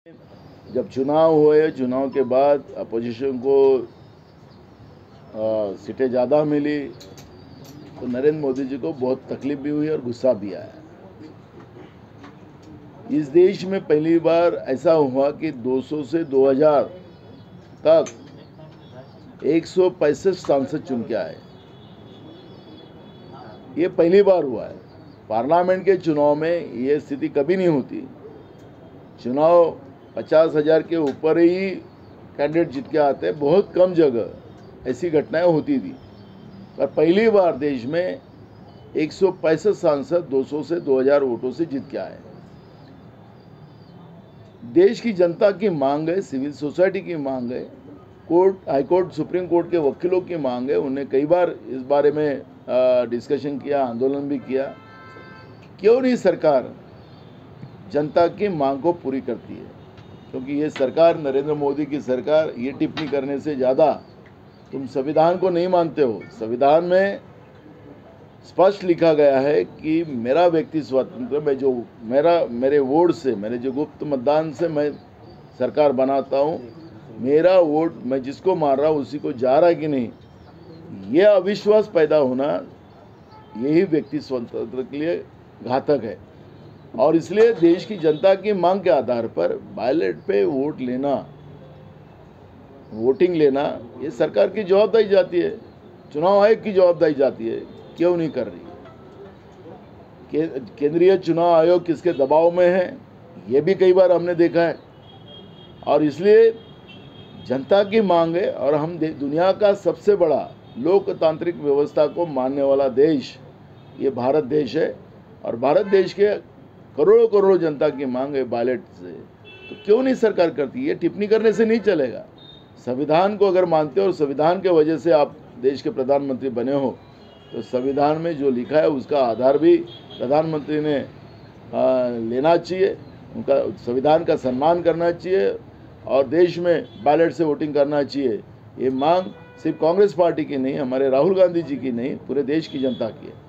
जब चुनाव हुए, चुनाव के बाद अपोजिशन को सीटें ज़्यादा मिली तो नरेंद्र मोदी जी को बहुत तकलीफ भी हुई और गुस्सा भी आया। इस देश में पहली बार ऐसा हुआ कि 200 से 2000 तक 165 सांसद चुन के आए। ये पहली बार हुआ है। पार्लियामेंट के चुनाव में ये स्थिति कभी नहीं होती। चुनाव 50,000 के ऊपर ही कैंडिडेट जीत के आते हैं। बहुत कम जगह ऐसी घटनाएं होती थी, पर पहली बार देश में 165 सांसद 200 से 2000 वोटों से जीत के आए। देश की जनता की मांग है, सिविल सोसाइटी की मांग है, court, high court, supreme court के वकीलों की मांग है। उन्हें कई बार इस बारे में डिस्कशन किया, आंदोलन भी किया। क्यों नहीं सरकार जनता की मांग को पूरी करती है? क्योंकि ये सरकार, नरेंद्र मोदी की सरकार, ये टिप्पणी करने से ज़्यादा तुम संविधान को नहीं मानते हो। संविधान में स्पष्ट लिखा गया है कि मेरा व्यक्ति स्वतंत्र, मैं जो मेरे वोट से, मेरे जो गुप्त मतदान से मैं सरकार बनाता हूँ, मेरा वोट मैं जिसको मार रहा हूँ उसी को जा रहा है कि नहीं, ये अविश्वास पैदा होना यही व्यक्ति स्वतंत्र के लिए घातक है। और इसलिए देश की जनता की मांग के आधार पर बैलेट पे वोटिंग लेना ये सरकार की जवाबदारी जाती है, चुनाव आयोग की जवाबदारी जाती है। क्यों नहीं कर रही? केंद्रीय चुनाव आयोग किसके दबाव में है, ये भी कई बार हमने देखा है। और इसलिए जनता की मांग है, और हम दुनिया का सबसे बड़ा लोकतांत्रिक व्यवस्था को मानने वाला देश ये भारत देश है, और भारत देश के करोड़ों जनता की मांग है बैलेट से। तो क्यों नहीं सरकार करती? ये टिप्पणी करने से नहीं चलेगा। संविधान को अगर मानते हो और संविधान के वजह से आप देश के प्रधानमंत्री बने हो, तो संविधान में जो लिखा है उसका आधार भी प्रधानमंत्री ने लेना चाहिए। उनका संविधान का सम्मान करना चाहिए और देश में बैलेट से वोटिंग करना चाहिए। ये मांग सिर्फ कांग्रेस पार्टी की नहीं, हमारे राहुल गांधी जी की नहीं, पूरे देश की जनता की है।